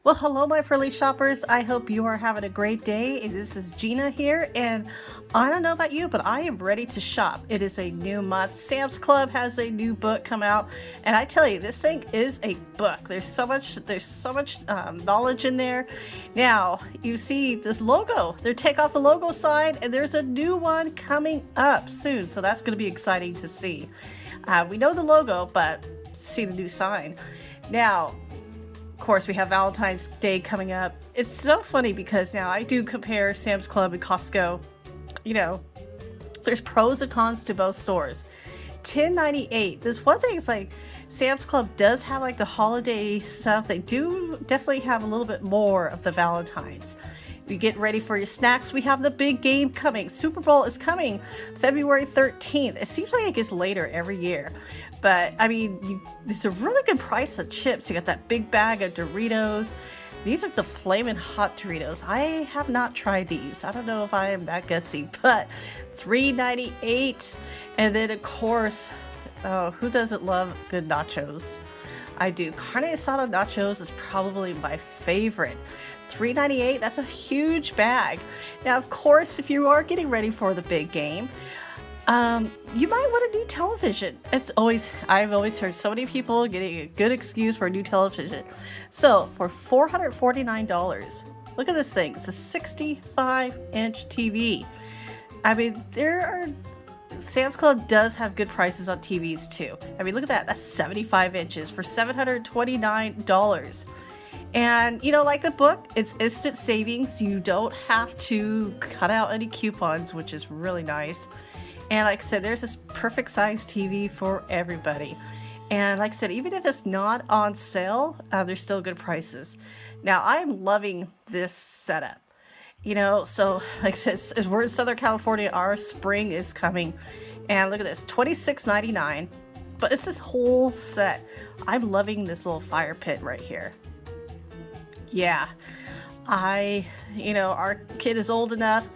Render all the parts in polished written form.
Well, hello, my furry shoppers. I hope you are having a great day. This is Gina here, and I don't know about you, but I am ready to shop. It is a new month. Sam's Club has a new book come out, and I tell you, this thing is a book. There's so much knowledge in there. Now, you see this logo. They take off the logo sign, and there's a new one coming up soon, so that's going to be exciting to see. We know the logo, but see the new sign. Now, of course, we have Valentine's Day coming up. It's so funny because now I do compare Sam's Club and Costco. You know, there's pros and cons to both stores. $10.98. This one thing is like Sam's Club does have like the holiday stuff. They do definitely have a little bit more of the Valentines. You get ready for your snacks. We have the big game coming. Super Bowl is coming February 13th. It seems like it gets later every year. But, I mean, it's a really good price of chips. You got that big bag of Doritos. These are the Flamin Hot Doritos. I have not tried these. I don't know if I am that gutsy, but $3.98. And then, of course, oh, who doesn't love good nachos? I do. Carne asada nachos is probably my favorite. $3.98, that's a huge bag. Now, of course, if you are getting ready for the big game, you might want a new television. I've always heard so many people getting a good excuse for a new television. So, for $449, look at this thing. It's a 65-inch TV. I mean, Sam's Club does have good prices on TVs too. I mean, look at that. That's 75 inches for $729. And, you know, like the book, it's instant savings. You don't have to cut out any coupons, which is really nice. And like I said, there's this perfect size TV for everybody. And like I said, even if it's not on sale, there's still good prices. Now, I'm loving this setup. You know, so like I said, as we're in Southern California, our spring is coming. And look at this, $26.99. But it's this whole set. I'm loving this little fire pit right here. Yeah, our kid is old enough.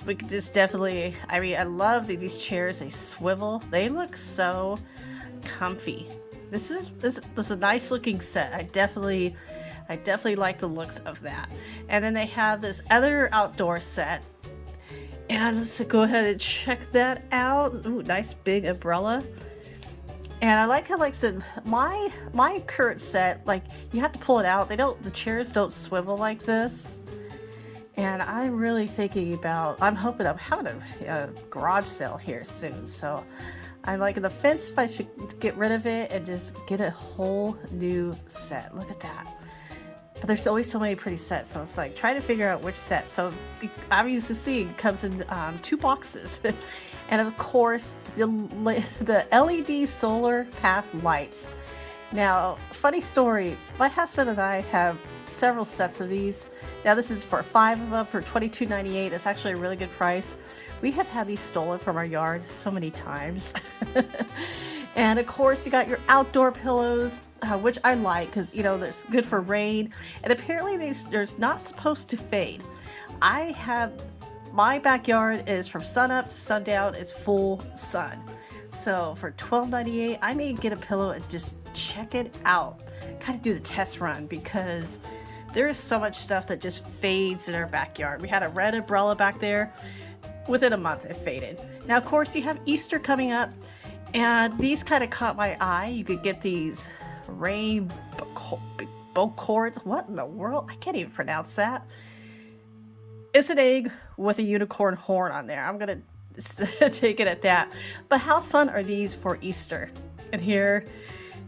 We could just definitely, I mean, I love these chairs. They swivel. They look so comfy. This is a nice looking set. I definitely like the looks of that. And then they have this other outdoor set. And let's go ahead and check that out. Ooh, nice big umbrella. And I like how, like I said, my current set, like, you have to pull it out. The chairs don't swivel like this. And I'm really thinking about, I'm having a garage sale here soon. So I'm like in the fence if I should get rid of it and just get a whole new set. Look at that. But there's always so many pretty sets. So it's like trying to figure out which set. So obviously it comes in 2 boxes. And of course, the LED solar path lights. Now, funny stories. My husband and I have several sets of these. Now, this is for 5 of them for $22.98. It's actually a really good price. We have had these stolen from our yard so many times. And of course, you got your outdoor pillows, which I like because, you know, it's good for rain. And apparently, they're not supposed to fade. My backyard is from sun up to sundown. It's full sun. So for $12.98, I may get a pillow and just check it out. Kind of do the test run because there is so much stuff that just fades in our backyard. We had a red umbrella back there. Within a month, it faded. Now, of course, you have Easter coming up. And these kind of caught my eye. You could get these rainbow cords. What in the world? I can't even pronounce that. It's an egg with a unicorn horn on there. I'm going to take it at that. But how fun are these for Easter? And here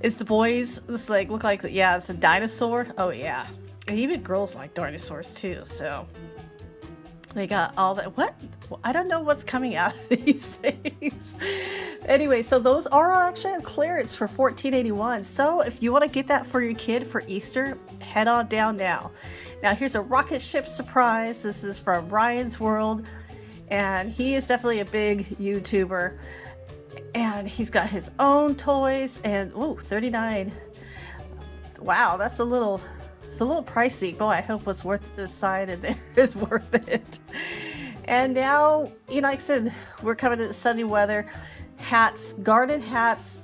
is the boys. This look like, yeah, it's a dinosaur. Oh, yeah. And even girls like dinosaurs, too. So they got all that. What? I don't know what's coming out of these things. Anyway, so those are actually on clearance for $14.81. So if you want to get that for your kid for Easter, head on down now. Now here's a rocket ship surprise. This is from Ryan's World. And he is definitely a big YouTuber. And he's got his own toys. And, ooh, $39. Wow, that's a little pricey. Boy, I hope what's worth this side of there is worth it. And now, you know, like I said, we're coming to sunny weather. Hats, garden hats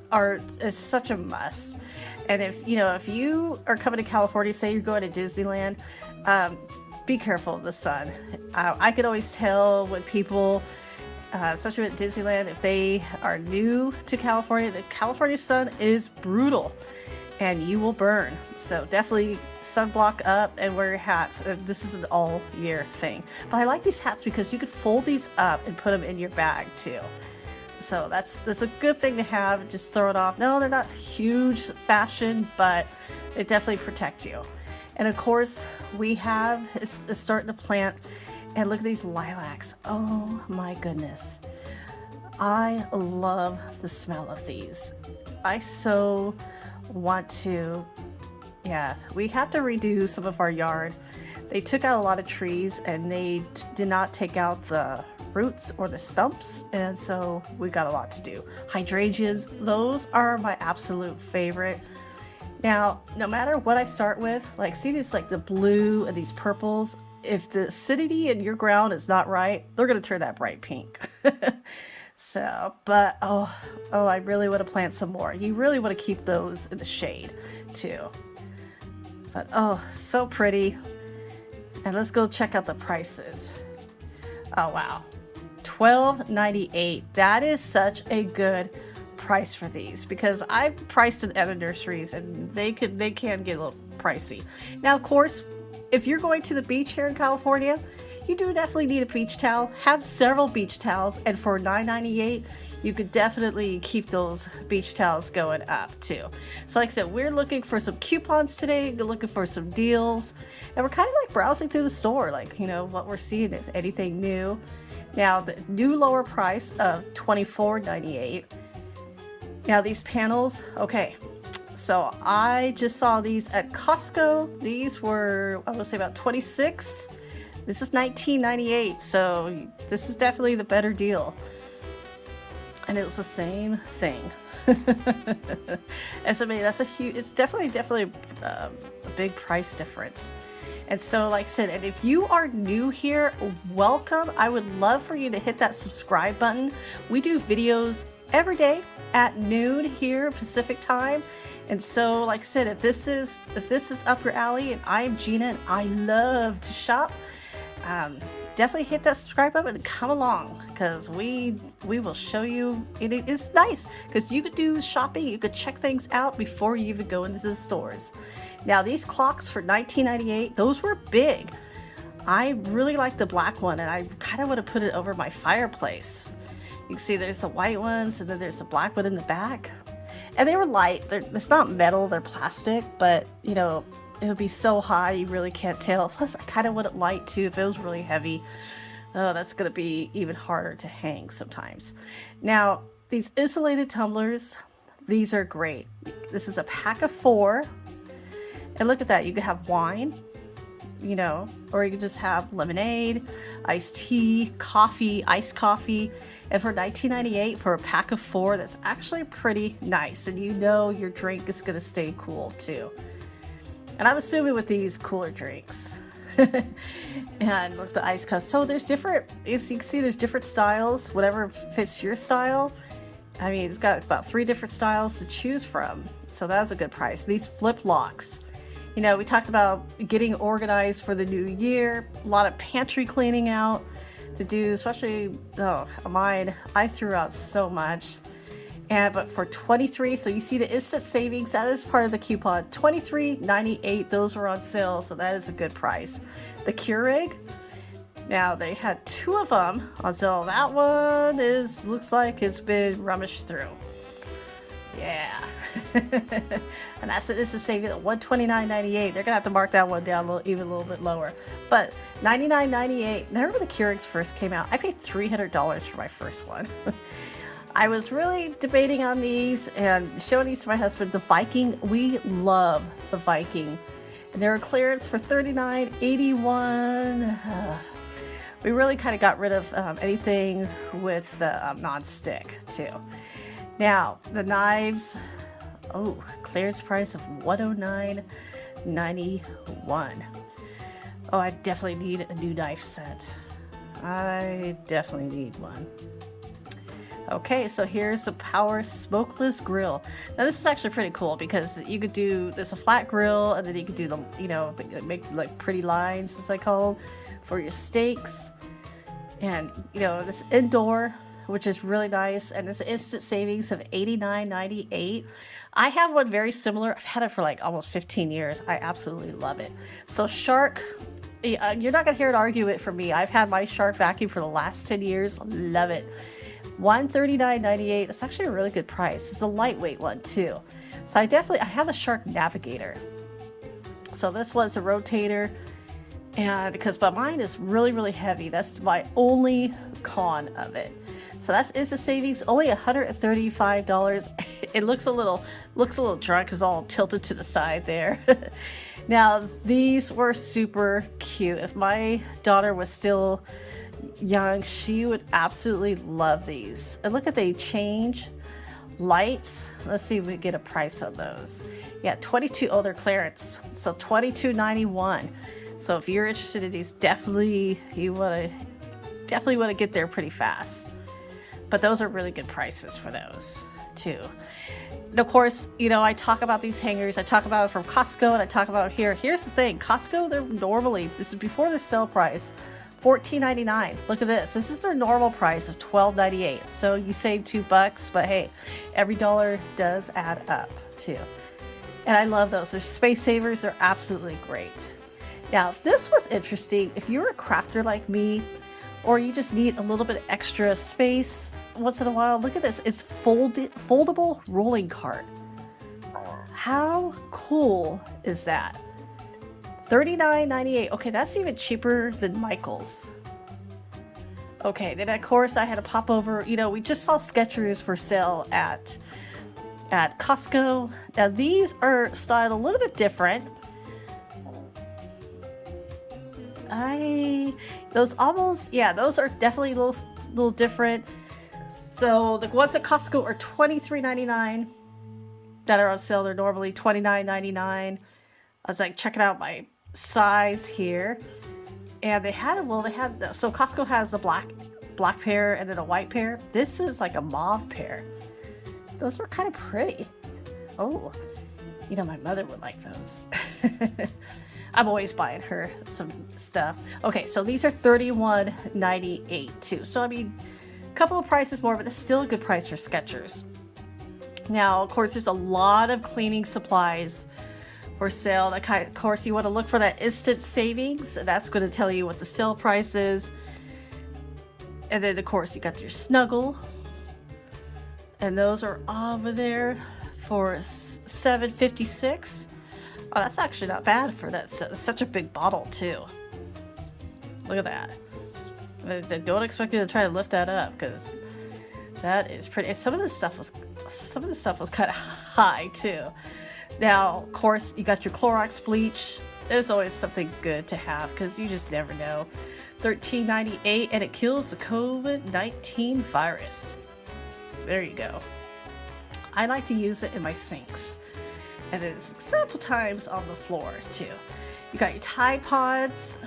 is such a must. And if you are coming to California, say you're going to Disneyland, be careful of the sun. I could always tell when people, especially at Disneyland, if they are new to California, the California sun is brutal and you will burn. So definitely sunblock up and wear your hats. This is an all year thing. But I like these hats because you could fold these up and put them in your bag too. So that's a good thing to have. Just throw it off. No, they're not huge fashion, but they definitely protect you. And of course, we have is starting to plant. And look at these lilacs. Oh my goodness. I love the smell of these. I so want to, we have to redo some of our yard. They took out a lot of trees and they did not take out the roots or the stumps, and so we got a lot to do. Hydrangeas, those are my absolute favorite. Now, no matter what I start with, like see these like the blue and these purples, if the acidity in your ground is not right, they're going to turn that bright pink. So, but I really want to plant some more. You really want to keep those in the shade too. But so pretty. And let's go check out the prices. Oh wow, $12.98. That is such a good price for these, because I've priced in other nurseries and they can get a little pricey. Now, of course, if you're going to the beach here in California, you do definitely need a beach towel. Have several beach towels, and for $9.98, you could definitely keep those beach towels going up too. So like I said, we're looking for some coupons today. We're looking for some deals, and we're kind of like browsing through the store, like, what we're seeing, if anything new. Now, the new lower price of $24.98. Now, these panels, okay. So I just saw these at Costco. These were, I would say, about $26. This is $19.98, so this is definitely the better deal. And it was the same thing. That's huge, it's definitely a big price difference. And so, like I said, and if you are new here, welcome. I would love for you to hit that subscribe button. We do videos every day at noon here Pacific time. And so, like I said, if this is up your alley, and I'm Gina and I love to shop, definitely hit that subscribe button and come along, because we will show you. It's nice because you could do shopping, you could check things out before you even go into the stores. Now, these clocks for $19.98, those were big. I really like the black one, and I kind of want to put it over my fireplace. You can see there's the white ones, and then there's the black one in the back. And they were light. It's not metal, they're plastic, but it would be so high you really can't tell. Plus, I kind of want it light too. If it was really heavy, that's going to be even harder to hang sometimes. Now, these insulated tumblers, these are great. This is a pack of 4. And look at that. You could have wine, or you could just have lemonade, iced tea, coffee, iced coffee. And for $19.98 for a pack of 4, that's actually pretty nice. And your drink is going to stay cool too. And I'm assuming with these cooler drinks. And with the ice cups. So there's different, as you can see, there's different styles, whatever fits your style. I mean, it's got about 3 different styles to choose from. So that's a good price. These flip locks. We talked about getting organized for the new year. A lot of pantry cleaning out to do, especially, mine, I threw out so much. But for $23, so you see the instant savings, that is part of the coupon. $23.98, those were on sale, so that is a good price. The Keurig, now they had 2 of them on sale. That one looks like it's been rummaged through. Yeah. And this is saving at $129.98. They're gonna have to mark that one down even a little bit lower. But $99.98. Remember when the Keurigs first came out? I paid $300 for my first one. I was really debating on these and showing these to my husband. The Viking, we love the Viking. And they were clearance for $39.81. We really kind of got rid of anything with the non-stick too. Now, the knives, clearance price of $109.91. Oh, I definitely need a new knife set. I definitely need one. Okay, so here's the Power Smokeless Grill. Now this is actually pretty cool because you could do, there's a flat grill, and then you could do the, make like pretty lines, as I call them, for your steaks. And, this indoor, which is really nice, and it's instant savings of $89.98. I have one very similar. I've had it for like almost 15 years. I absolutely love it. So Shark, you're not going to hear it argue it from me. I've had my Shark vacuum for the last 10 years. Love it. $139.98. It's actually a really good price. It's a lightweight one too. So I have the Shark Navigator. So this one's a rotator, and but mine is really, really heavy. That's my only con of it. So that's the savings, only $135. It looks a little drunk, it's all tilted to the side there. Now these were super cute. If my daughter was still young, she would absolutely love these. And look at, they change lights. Let's see if we get a price on those. Yeah, 22. Oh, they're clearance, so $22.91. So if you're interested in these, definitely want to get there pretty fast. But those are really good prices for those too. And of course, I talk about these hangers. I talk about it from Costco, and I talk about it here. Here's the thing: Costco, they're normally, this is before the sale price, $14.99. Look at this. This is their normal price of $12.98. So you save $2, but hey, every dollar does add up too. And I love those. They're space savers. They're absolutely great. Now, if this was interesting, if you're a crafter like me, or you just need a little bit extra space once in a while, look at this. It's foldable rolling cart. How cool is that? $39.98. Okay, that's even cheaper than Michael's. Okay, then of course I had to pop over. We just saw Skechers for sale at Costco. Now these are styled a little bit different. Those are definitely a little different. So the ones at Costco are $23.99 that are on sale. They're normally $29.99. I was like checking out my size here, and so Costco has the black pair and then a white pair. This is like a mauve pair. Those were kind of pretty. Oh, my mother would like those. I'm always buying her some stuff. Okay, so these are $31.98 too. So a couple of prices more, but it's still a good price for Skechers. Now, of course, there's a lot of cleaning supplies for sale. Of course, you want to look for that instant savings. That's going to tell you what the sale price is. And then, of course, you got your Snuggle, and those are over there for $7.56. Oh, that's actually not bad for that. Such a big bottle too. Look at that. Don't expect you to try to lift that up, because that is pretty. Some of this stuff was kind of high too. Now, of course, you got your Clorox Bleach. It's always something good to have, because you just never know. $13.98, and it kills the COVID-19 virus. There you go. I like to use it in my sinks. And it's several times on the floors too. You got your Tide Pods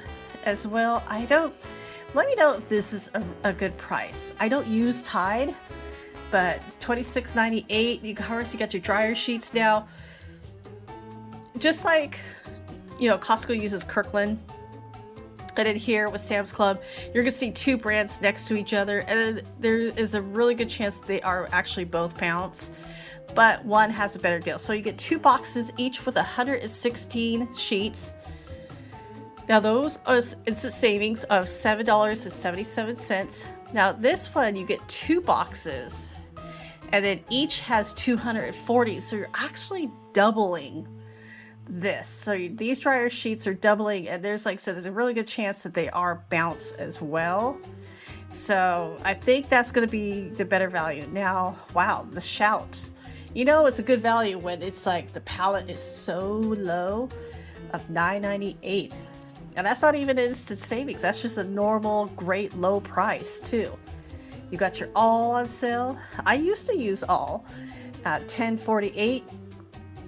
as well. Let me know if this is a good price. I don't use Tide, but $26.98. Of course, you got your dryer sheets now. Just like, Costco uses Kirkland. And in here with Sam's Club, you're going to see two brands next to each other. And there is a really good chance that they are actually both pounds, but one has a better deal. So you get 2 boxes each with 116 sheets. Now those are instant savings of $7.77. Now this one, you get 2 boxes, and then each has 240. So you're actually doubling this. So these dryer sheets are doubling, and there's, like I said, there's a really good chance that they are bounce as well. So I think that's going to be the better value. Now, wow, the Shout. It's a good value when it's like the pallet is so low of $9.98. And that's not even instant savings. That's just a normal, great low price too. You got your All on sale. I used to use All at $10.48.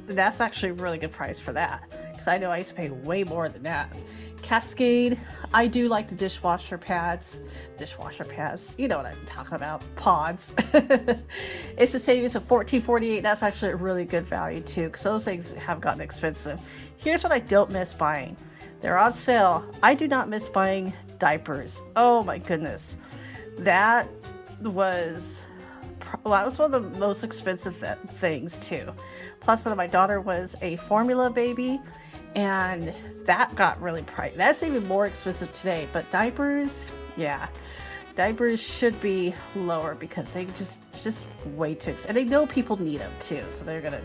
That's actually a really good price for that. because I know I used to pay way more than that. Cascade, I do like the dishwasher pads, you know what I'm talking about, pods. It's a savings of $14.48. That's actually a really good value too, because those things have gotten expensive. Here's what I don't miss buying. They're on sale. I do not miss buying diapers. Oh my goodness. That was one of the most expensive things too. Plus, my daughter was a formula baby, and that got really pricey. That's even more expensive today. But diapers, yeah, diapers should be lower because they just way too expensive. And they know people need them too, so they're gonna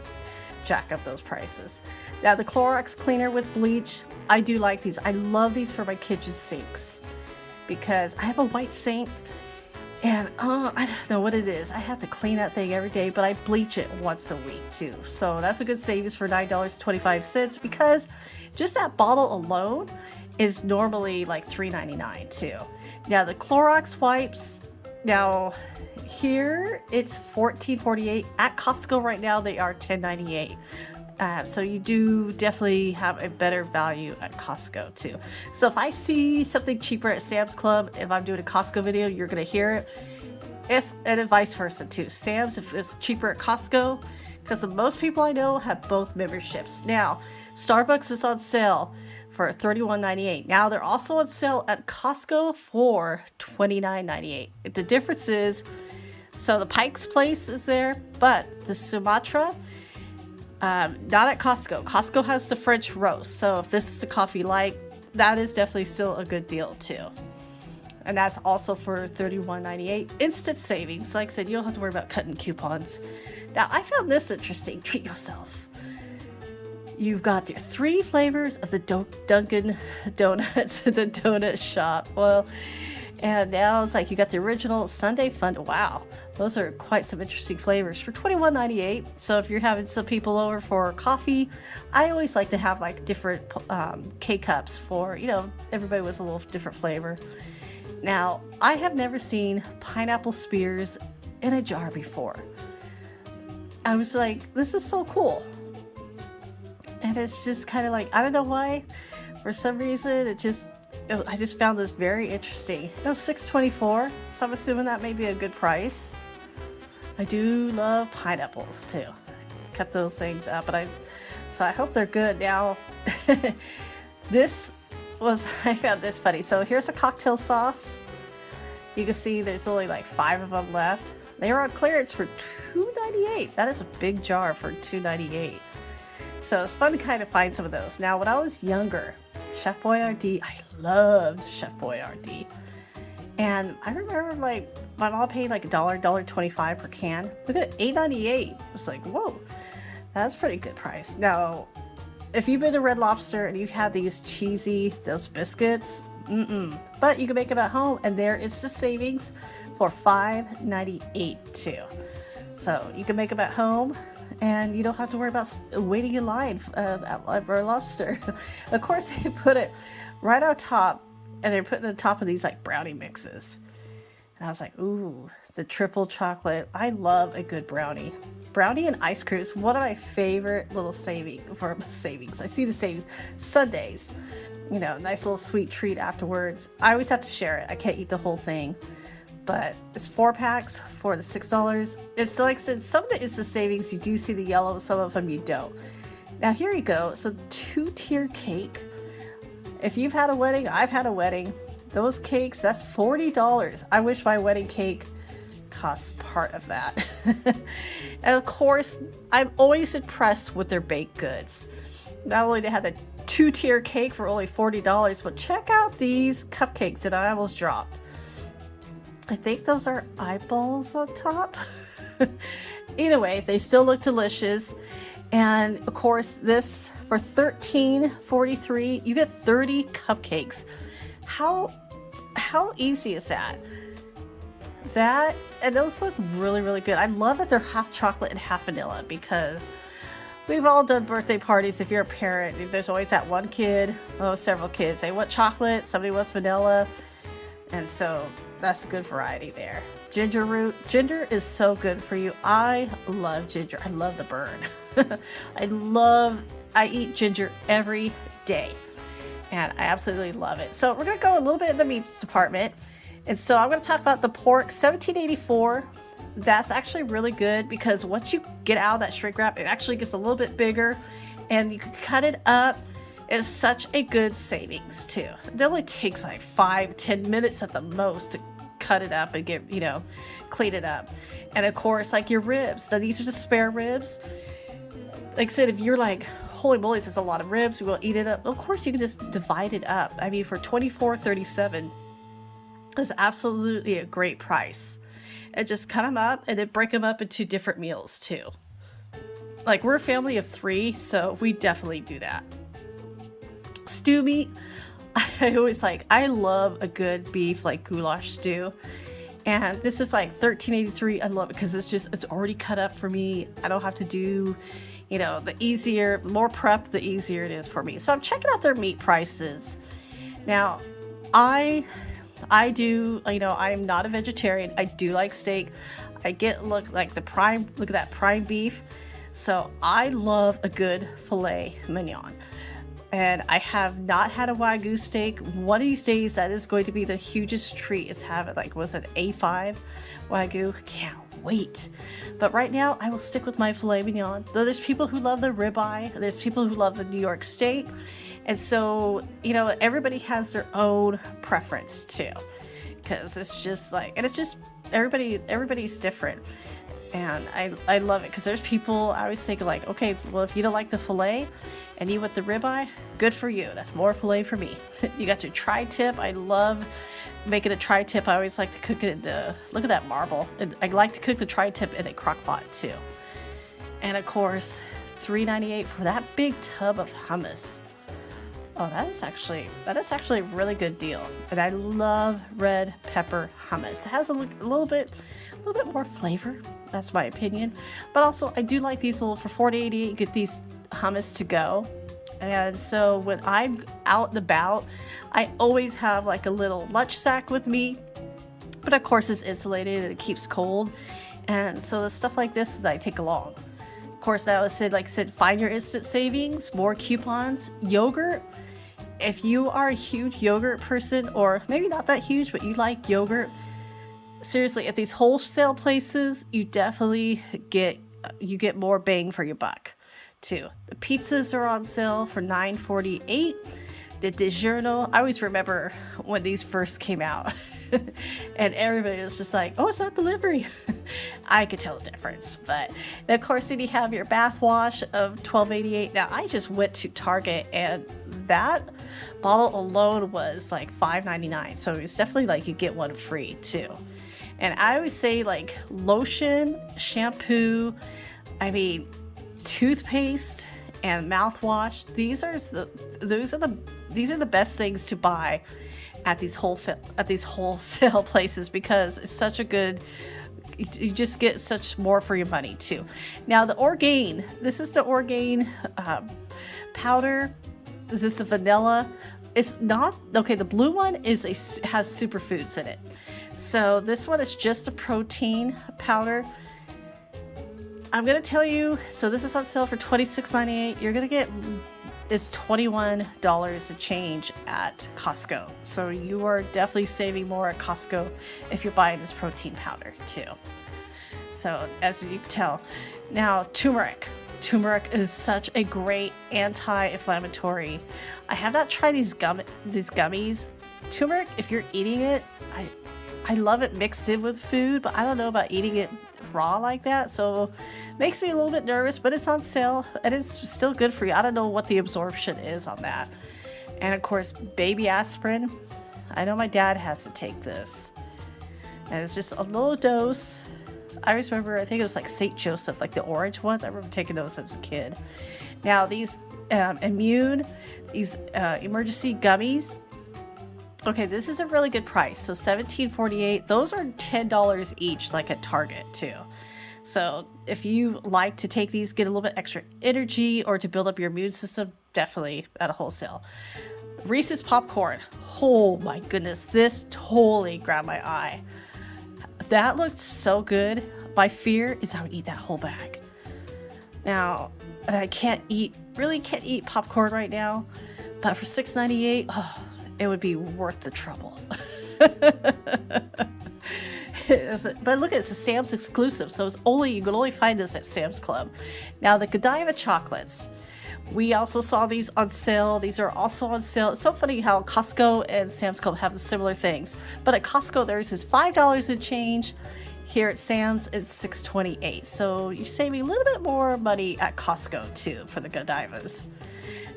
jack up those prices. Now the Clorox cleaner with bleach, I do like these. I love these for my kitchen sinks because I have a white sink. And I don't know what it is. I have to clean that thing every day, but I bleach it once a week too. So that's a good savings for $9.25 because just that bottle alone is normally like $3.99 too. Now the Clorox wipes, now here it's $14.48. At Costco right now they are $10.98. So you do definitely have a better value at Costco too. So if I see something cheaper at Sam's Club, if I'm doing a Costco video, you're gonna hear it. And vice versa too. Sam's, if it's cheaper at Costco, because most people I know have both memberships. Now, Starbucks is on sale for $31.98. Now they're also on sale at Costco for $29.98. The difference is, so the Pike's Place is there, but the Sumatra, not at Costco. Costco has the French roast, so if this is the coffee light, that is definitely still a good deal too. And that's also for $31.98. Instant savings. Like I said, you don't have to worry about cutting coupons. Now, I found this interesting. Treat yourself. You've got your 3 flavors of the Dunkin' Donuts, the donut shop. Well, and now it's like you got the original Sunday Fun. Wow, those are quite some interesting flavors for $21.98. So if you're having some people over for coffee, I always like to have like different K-cups for, you know, everybody was a little different flavor. Now, I have never seen pineapple spears in a jar before. I was like, this is so cool. And it's just kind of like, I don't know why, for some reason, I just found this very interesting. It was $6.24, so I'm assuming that may be a good price. I do love pineapples too. Cut those things up, so I hope they're good. Now, I found this funny. So here's a cocktail sauce. You can see there's only like 5 of them left. They were on clearance for $2.98. That is a big jar for $2.98. So it's fun to kind of find some of those. Now, when I was younger, Chef Boyardee, I loved Chef Boyardee. And I remember like my mom paid like $1.25 per can. Look at $8.98. It's like, whoa, that's a pretty good price. Now, if you've been to Red Lobster and you've had those biscuits, but you can make them at home, and there it's the savings for $5.98 too. So you can make them at home, and you don't have to worry about waiting in line at Red Lobster. Of course, they put it right on top, and they're putting it on top of these like brownie mixes. And I was like, ooh, the triple chocolate. I love a good brownie. Brownie and ice cream is one of my favorite little savings. I see the savings. Sundays, you know, nice little sweet treat afterwards. I always have to share it. I can't eat the whole thing. But it's 4 packs for the $6. It's so like I said, some of it is the savings. You do see the yellow, some of them you don't. Now here you go. So 2-tier cake. If you've had a wedding, I've had a wedding. Those cakes, that's $40. I wish my wedding cake costs part of that. And of course, I'm always impressed with their baked goods. Not only they had the 2-tier cake for only $40, but check out these cupcakes that I almost dropped. I think those are eyeballs on top. Either way, they still look delicious. And of course, this for $13.43, you get 30 cupcakes. How easy is that? And those look really, really good. I love that they're half chocolate and half vanilla, because we've all done birthday parties. If you're a parent, there's always that one kid, several kids. They want chocolate, somebody wants vanilla. And so that's a good variety there. Ginger root. Ginger is so good for you. I love ginger. I love the burn. I love I eat ginger every day, and I absolutely love it. So we're going to go a little bit in the meats department. And so I'm going to talk about the pork, $17.84. That's actually really good because once you get out of that shrink wrap, it actually gets a little bit bigger and you can cut it up. It's such a good savings too. It only takes like 5-10 minutes at the most to cut it up and get, clean it up. And of course, like your ribs. Now these are the spare ribs. Like I said, if you're like, holy moly, this is a lot of ribs, we will eat it up. Of course, you can just divide it up. I mean, for $24.37, it's absolutely a great price. And just cut them up and then break them up into different meals too. Like we're a family of 3, so we definitely do that. Stew meat, I love a good beef like goulash stew. And this is like $13.83. I love it because it's already cut up for me. I don't have to do, the more prep, the easier it is for me. So I'm checking out their meat prices. Now, I do, I'm not a vegetarian. I do like steak. I look at that prime beef. So I love a good filet mignon. And I have not had a Wagyu steak. One of these days, that is going to be the hugest treat, is have it was it A5 Wagyu? Can't wait. But right now, I will stick with my filet mignon. Though there's people who love the ribeye. There's people who love the New York steak. And so, everybody has their own preference too. Because it's just everybody's different. And I love it because there's people, I always think okay, well, if you don't like the filet and you want the ribeye, good for you. That's more filet for me. You got your tri-tip. I love making a tri-tip. I always like to cook it look at that marble. And I like to cook the tri-tip in a crock pot too. And of course, $3.98 for that big tub of hummus. Oh, that is actually a really good deal. And I love red pepper hummus. It has a little bit more flavor. That's my opinion. But also, I do like these little, for $4.88, you get these hummus to go. And so when I'm out and about, I always have like a little lunch sack with me. But of course, it's insulated and it keeps cold. And so the stuff like this that I take along. Of course, I said, find your instant savings, more coupons, yogurt. If you are a huge yogurt person, or maybe not that huge, but you like yogurt, seriously, at these wholesale places, you definitely get more bang for your buck too. The pizzas are on sale for $9.48. The DiGiorno, I always remember when these first came out and everybody was just like, oh, it's not delivery. I could tell the difference. But of course, then you have your bath wash of $12.88. Now, I just went to Target and that bottle alone was like $5.99. So it's definitely you get one free too. And I always say lotion, shampoo, toothpaste, and mouthwash. These are the best things to buy at these wholesale places because it's such a good. You just get such more for your money too. Now the Orgain. This is the Orgain powder. This is the vanilla. It's not okay. The blue one has superfoods in it. So this one is just a protein powder. I'm going to tell you, so this is on sale for $26.98. You're going to get, it's $21 a change at Costco. So you are definitely saving more at Costco if you're buying this protein powder too. So as you can tell. Now, turmeric. Turmeric is such a great anti-inflammatory. I have not tried these gummies. Turmeric, if you're eating it, I love it mixed in with food, but I don't know about eating it raw like that, so makes me a little bit nervous, but it's on sale and it's still good for you. I don't know what the absorption is on that. And of course, baby aspirin. I know my dad has to take this, and it's just a little dose. I always remember, I think it was St. Joseph, the orange ones. I remember taking those as a kid. Now these emergency gummies. Okay, this is a really good price. So $17.48. Those are $10 each, at Target too. So if you like to take these, get a little bit extra energy or to build up your immune system, definitely at a wholesale. Reese's popcorn. Oh my goodness, this totally grabbed my eye. That looked so good. My fear is I would eat that whole bag. Now, and I really can't eat popcorn right now, but for $6.98, oh, it would be worth the trouble. But look, it's a Sam's exclusive, so you can only find this at Sam's Club. Now the Godiva Chocolates, we also saw these on sale. These are also on sale. It's so funny how Costco and Sam's Club have similar things, but at Costco theirs is $5 and change. Here at Sam's it's $6.28, so you're saving a little bit more money at Costco too for the Godivas.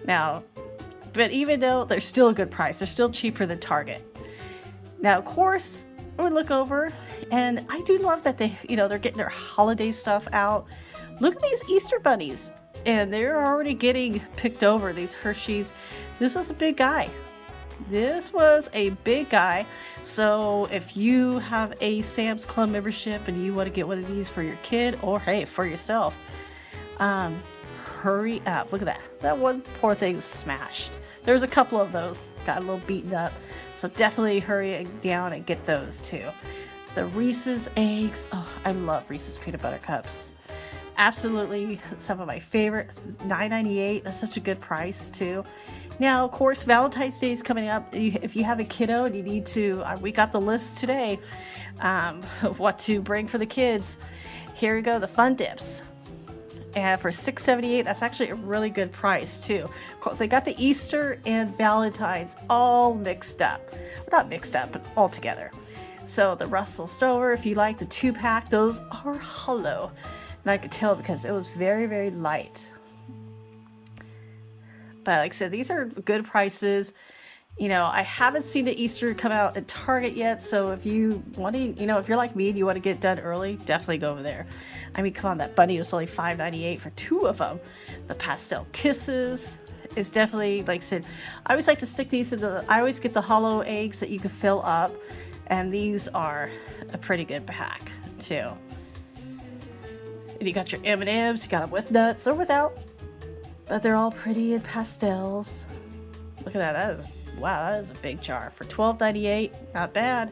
Now, but even though they're still a good price, they're still cheaper than Target. Now, of course, we look over, and I do love that they're getting their holiday stuff out. Look at these Easter bunnies, and they're already getting picked over, these Hershey's. This was a big guy. So if you have a Sam's Club membership and you want to get one of these for your kid, or hey, for yourself, hurry up. Look at that. That one poor thing's smashed. There's a couple of those got a little beaten up, so definitely hurry down and get those too. The Reese's eggs. Oh, I love Reese's peanut butter cups. Absolutely some of my favorite. $9.98. That's such a good price too. Now, of course, Valentine's Day is coming up. If you have a kiddo and you need to, we got the list today, what to bring for the kids. Here we go, the Fun Dips. And for $6.78, that's actually a really good price too. They got the Easter and Valentine's all mixed up. Well, not mixed up, but all together. So the Russell Stover, if you like the 2-pack, those are hollow. And I could tell because it was very, very light. But like I said, these are good prices. I haven't seen the Easter come out at Target yet, so if you want to, if you're like me and you want to get it done early, definitely go over there. I mean, come on, that bunny was only $5.98 for 2 of them. The Pastel Kisses is definitely, like I said, I always like to stick these I always get the hollow eggs that you can fill up, and these are a pretty good pack too. And you got your M&Ms, you got them with nuts or without, but they're all pretty in pastels. Look at that. Wow, that is a big jar for $12.98. Not bad.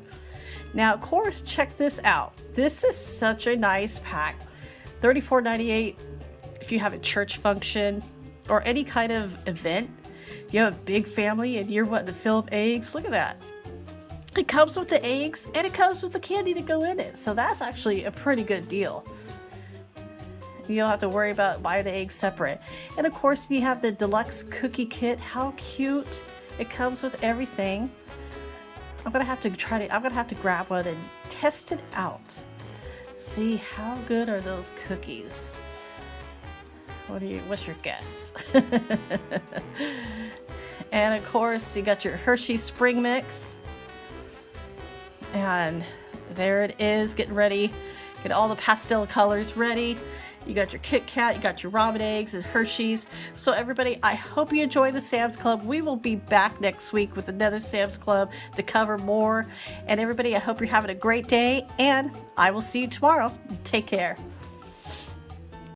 Now, of course, check this out. This is such a nice pack. $34.98 if you have a church function or any kind of event. You have a big family and you're wanting to fill up eggs. Look at that. It comes with the eggs and it comes with the candy to go in it. So that's actually a pretty good deal. You don't have to worry about buying the eggs separate. And of course, you have the deluxe cookie kit. How cute. It comes with everything. I'm gonna have to grab one and test it out. See how good are those cookies. What's your guess? And of course, you got your Hershey Spring Mix. And there it is, getting ready. Get all the pastel colors ready. You got your Kit Kat, you got your ramen eggs and Hershey's. So everybody, I hope you enjoy the Sam's Club. We will be back next week with another Sam's Club to cover more. And everybody, I hope you're having a great day, and I will see you tomorrow. Take care.